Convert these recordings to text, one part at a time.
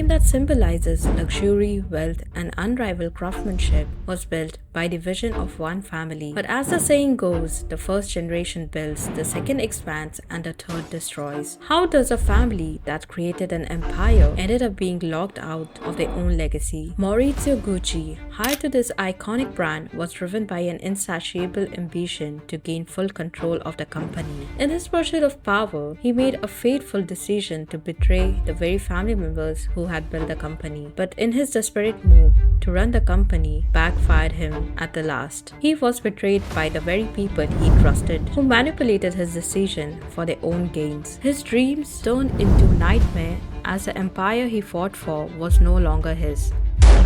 chain that symbolizes luxury, wealth, and unrivaled craftsmanship was built by the vision of one family. But as the saying goes, the first generation builds, the second expands, and the third destroys. How does a family that created an empire ended up being locked out of their own legacy? Maurizio Gucci, hired to this iconic brand, was driven by an insatiable ambition to gain full control of the company. In his pursuit of power, he made a fateful decision to betray the very family members who had built the company. But in his desperate move to run the company, backfired him at the last. He was betrayed by the very people he trusted, who manipulated his decision for their own gains. His dreams turned into nightmare as the empire he fought for was no longer his.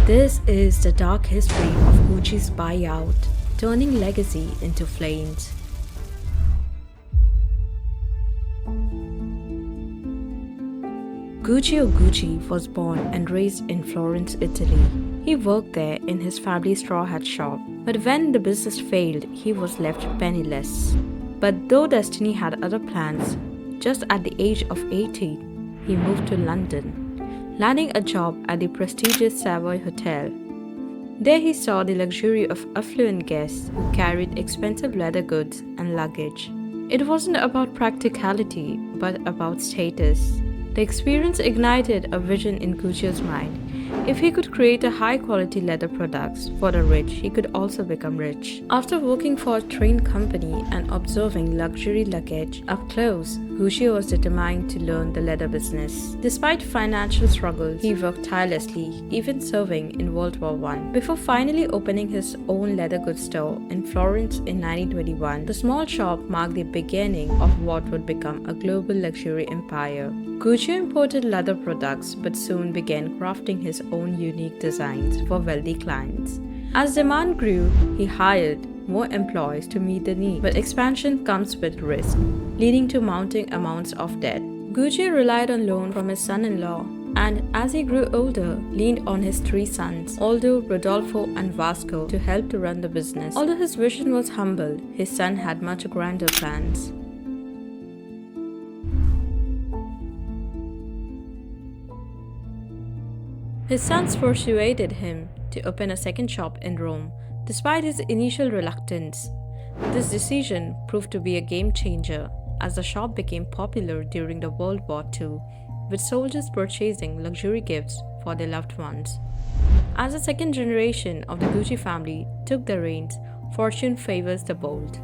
This is the dark history of Gucci's buyout, turning legacy into flames. Guccio Gucci was born and raised in Florence, Italy. He worked there in his family's straw hat shop, but when the business failed, he was left penniless. But though destiny had other plans, just at the age of 18, he moved to London, landing a job at the prestigious Savoy Hotel. There he saw the luxury of affluent guests who carried expensive leather goods and luggage. It wasn't about practicality, but about status. The experience ignited a vision in Guccio's mind. If he could create a high-quality leather products for the rich, he could also become rich. After working for a train company and observing luxury luggage up close, Guccio was determined to learn the leather business. Despite financial struggles, he worked tirelessly, even serving in World War I, before finally opening his own leather goods store in Florence in 1921. The small shop marked the beginning of what would become a global luxury empire. Guccio imported leather products but soon began crafting his own unique designs for wealthy clients. As demand grew, he hired more employees to meet the need, but expansion comes with risk, leading to mounting amounts of debt. Gucci relied on loan from his son-in-law, and as he grew older, leaned on his three sons, Aldo, Rodolfo, and Vasco, to help to run the business. Although his vision was humble, his son had much grander plans. His sons persuaded him to open a second shop in Rome, despite his initial reluctance. This decision proved to be a game changer, as the shop became popular during the World War II, with soldiers purchasing luxury gifts for their loved ones. As the second generation of the Gucci family took the reins, fortune favors the bold.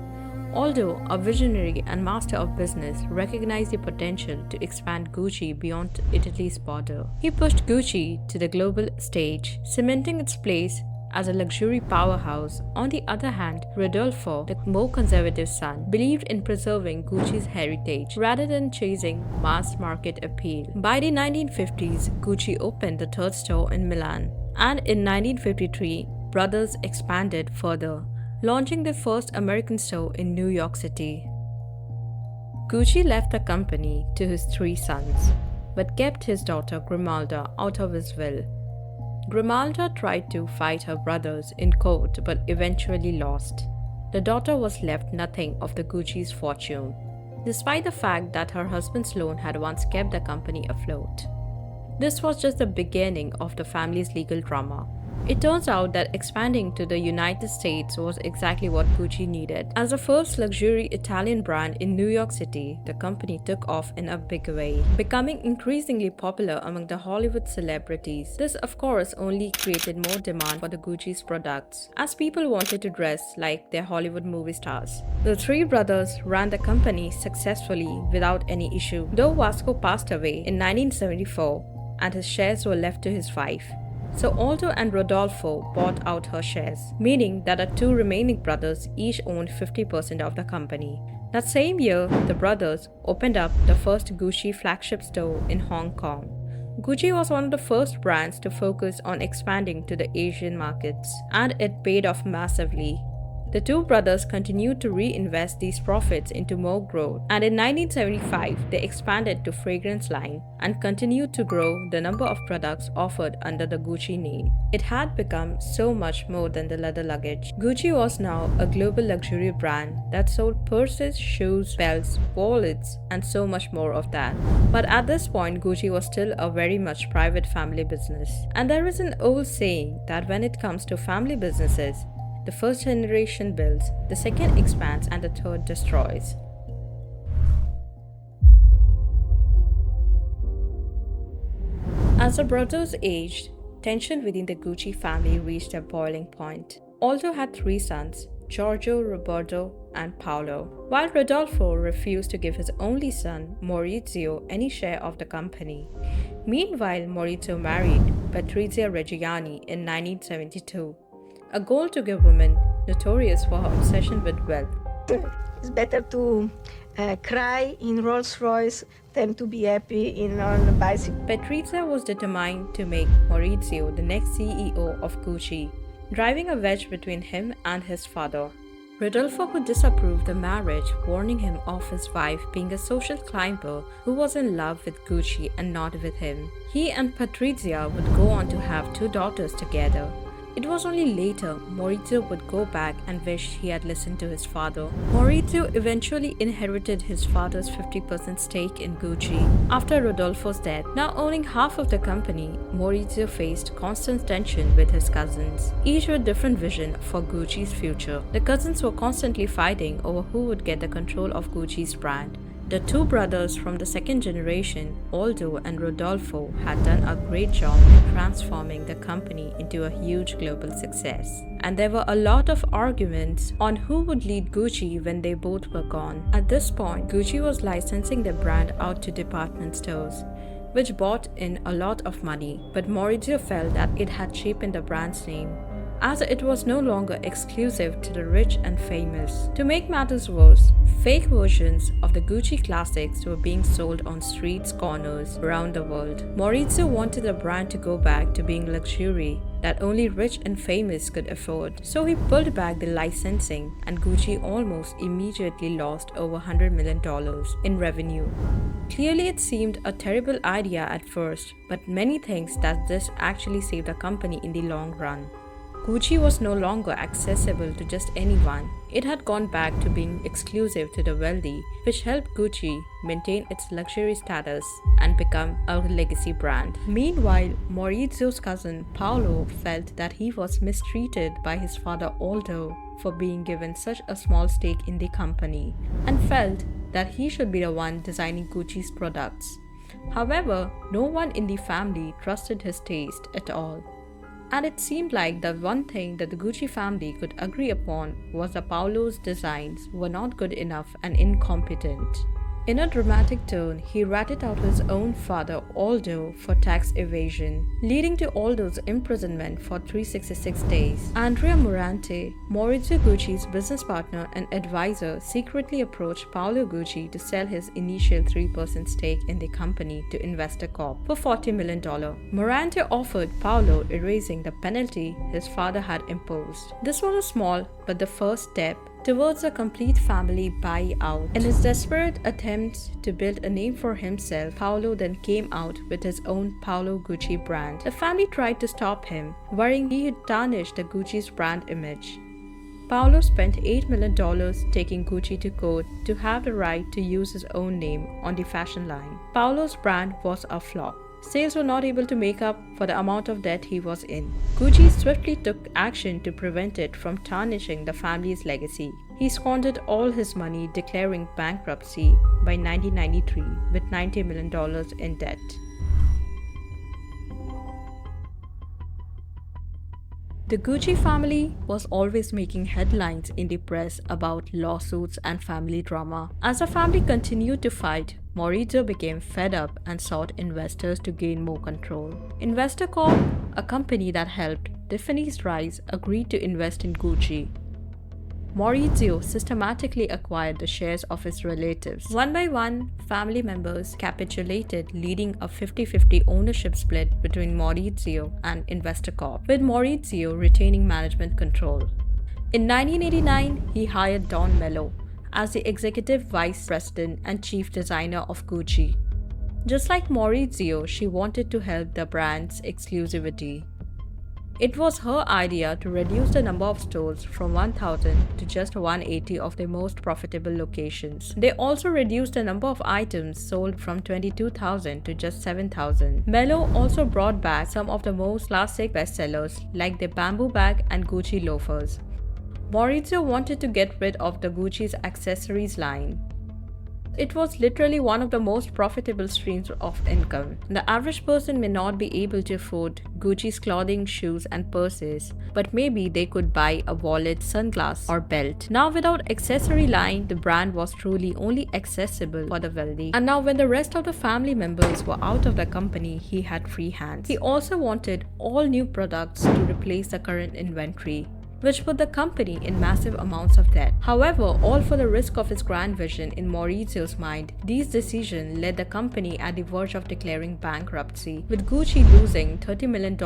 Aldo, a visionary and master of business, recognized the potential to expand Gucci beyond Italy's border. He pushed Gucci to the global stage, cementing its place as a luxury powerhouse. On the other hand, Rodolfo, the more conservative son, believed in preserving Gucci's heritage rather than chasing mass market appeal. By the 1950s, Gucci opened the third store in Milan, and in 1953, brothers expanded further, launching their first American store in New York City. Gucci left the company to his three sons, but kept his daughter Grimalda out of his will. Grimalda tried to fight her brothers in court but eventually lost. The daughter was left nothing of the Gucci's fortune, despite the fact that her husband's loan had once kept the company afloat. This was just the beginning of the family's legal drama. It turns out that expanding to the United States was exactly what Gucci needed. As the first luxury Italian brand in New York City, the company took off in a big way, becoming increasingly popular among the Hollywood celebrities. This, of course, only created more demand for the Gucci's products, as people wanted to dress like their Hollywood movie stars. The three brothers ran the company successfully without any issue, though Vasco passed away in 1974 and his shares were left to his wife. So Aldo and Rodolfo bought out her shares, meaning that the two remaining brothers each owned 50% of the company. That same year, the brothers opened up the first Gucci flagship store in Hong Kong. Gucci was one of the first brands to focus on expanding to the Asian markets, and it paid off massively. The two brothers continued to reinvest these profits into more growth, and in 1975 they expanded to fragrance line and continued to grow the number of products offered under the Gucci name. It had become so much more than the leather luggage. Gucci was now a global luxury brand that sold purses, shoes, belts, wallets, and so much more of that. But at this point, Gucci was still a very much private family business. And there is an old saying that when it comes to family businesses, the first generation builds, the second expands, and the third destroys. As the brothers aged, tension within the Gucci family reached a boiling point. Aldo had three sons, Giorgio, Roberto, and Paolo, while Rodolfo refused to give his only son, Maurizio, any share of the company. Meanwhile, Maurizio married Patrizia Reggiani in 1972, a gold-digger woman notorious for her obsession with wealth. It's better to cry in Rolls-Royce than to be happy on a bicycle. Patrizia was determined to make Maurizio the next CEO of Gucci, driving a wedge between him and his father. Rodolfo, who disapproved the marriage, warning him of his wife being a social climber who was in love with Gucci and not with him. He and Patrizia would go on to have two daughters together. It was only later Maurizio would go back and wish he had listened to his father. Maurizio eventually inherited his father's 50% stake in Gucci. After Rodolfo's death, now owning half of the company, Maurizio faced constant tension with his cousins, each with different vision for Gucci's future. The cousins were constantly fighting over who would get the control of Gucci's brand. The two brothers from the second generation, Aldo and Rodolfo, had done a great job in transforming the company into a huge global success. And there were a lot of arguments on who would lead Gucci when they both were gone. At this point, Gucci was licensing the brand out to department stores, which brought in a lot of money, but Maurizio felt that it had cheapened the brand's name, as it was no longer exclusive to the rich and famous. To make matters worse, fake versions of the Gucci classics were being sold on streets, corners around the world. Maurizio wanted the brand to go back to being luxury that only rich and famous could afford. So he pulled back the licensing, and Gucci almost immediately lost over $100 million in revenue. Clearly, it seemed a terrible idea at first, but many think that this actually saved the company in the long run. Gucci was no longer accessible to just anyone. It had gone back to being exclusive to the wealthy, which helped Gucci maintain its luxury status and become a legacy brand. Meanwhile, Maurizio's cousin Paolo felt that he was mistreated by his father Aldo for being given such a small stake in the company, and felt that he should be the one designing Gucci's products. However, no one in the family trusted his taste at all. And it seemed like the one thing that the Gucci family could agree upon was that Paolo's designs were not good enough and incompetent. In a dramatic turn, he ratted out his own father Aldo for tax evasion, leading to Aldo's imprisonment for 366 days. Andrea Morante, Maurizio Gucci's business partner and advisor, secretly approached Paolo Gucci to sell his initial 3% stake in the company to Investor Corp for $40 million. Morante offered Paolo erasing the penalty his father had imposed. This was a small but the first step towards a complete family buyout. In his desperate attempts to build a name for himself, Paolo then came out with his own Paolo Gucci brand. The family tried to stop him, worrying he would tarnish the Gucci's brand image. Paolo spent $8 million taking Gucci to court to have the right to use his own name on the fashion line. Paolo's brand was a flop. Sales were not able to make up for the amount of debt he was in. Gucci swiftly took action to prevent it from tarnishing the family's legacy. He squandered all his money, declaring bankruptcy by 1993 with $90 million in debt. The Gucci family was always making headlines in the press about lawsuits and family drama. As the family continued to fight, Maurizio became fed up and sought investors to gain more control. Investor Corp, a company that helped Tiffany's rise, agreed to invest in Gucci. Maurizio systematically acquired the shares of his relatives. One by one, family members capitulated, leading a 50-50 ownership split between Maurizio and Investor Corp, with Maurizio retaining management control. In 1989, he hired Don Mello as the executive vice president and chief designer of Gucci. Just like Maurizio, she wanted to help the brand's exclusivity. It was her idea to reduce the number of stores from 1,000 to just 180 of the most profitable locations. They also reduced the number of items sold from 22,000 to just 7,000. Mello also brought back some of the most classic bestsellers like the bamboo bag and Gucci loafers. Maurizio wanted to get rid of the Gucci's accessories line. It was literally one of the most profitable streams of income. The average person may not be able to afford Gucci's clothing, shoes, and purses, but maybe they could buy a wallet, sunglasses, or belt. Now, without accessory line, the brand was truly only accessible for the wealthy. And now, when the rest of the family members were out of the company, he had free hands. He also wanted all new products to replace the current inventory, which put the company in massive amounts of debt. However, all for the risk of his grand vision. In Maurizio's mind, these decisions led the company at the verge of declaring bankruptcy, with Gucci losing $30 million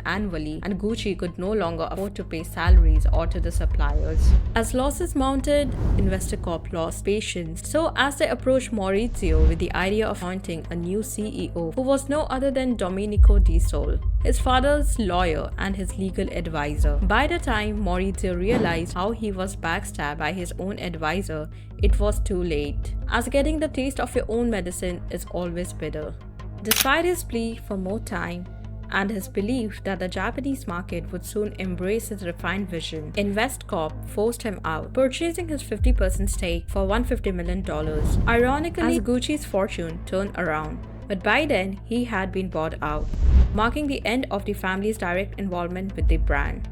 annually, and Gucci could no longer afford to pay salaries or to the suppliers. As losses mounted, Investor Corp lost patience. So as they approached Maurizio with the idea of appointing a new CEO, who was no other than Domenico Di Sole, his father's lawyer and his legal advisor. By the time Maurizio realized how he was backstabbed by his own advisor, it was too late, as getting the taste of your own medicine is always bitter. Despite his plea for more time and his belief that the Japanese market would soon embrace his refined vision, Investcorp forced him out, purchasing his 50% stake for $150 million. Ironically, as Gucci's fortune turned around, but by then he had been bought out, marking the end of the family's direct involvement with the brand.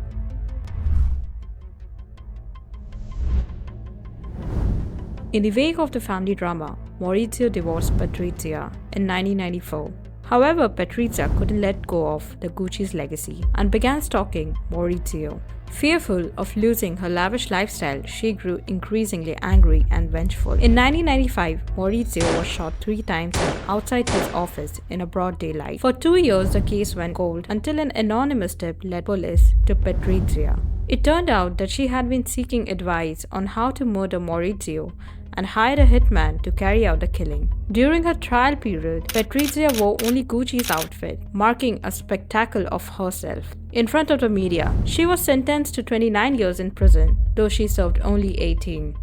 In the wake of the family drama, Maurizio divorced Patrizia in 1994. However, Patrizia couldn't let go of the Gucci's legacy and began stalking Maurizio. Fearful of losing her lavish lifestyle, she grew increasingly angry and vengeful. In 1995, Maurizio was shot 3 times outside his office in a broad daylight. For 2 years, the case went cold until an anonymous tip led police to Patrizia. It turned out that she had been seeking advice on how to murder Maurizio and hired a hitman to carry out the killing. During her trial period, Patrizia wore only Gucci's outfit, marking a spectacle of herself. In front of the media, she was sentenced to 29 years in prison, though she served only 18.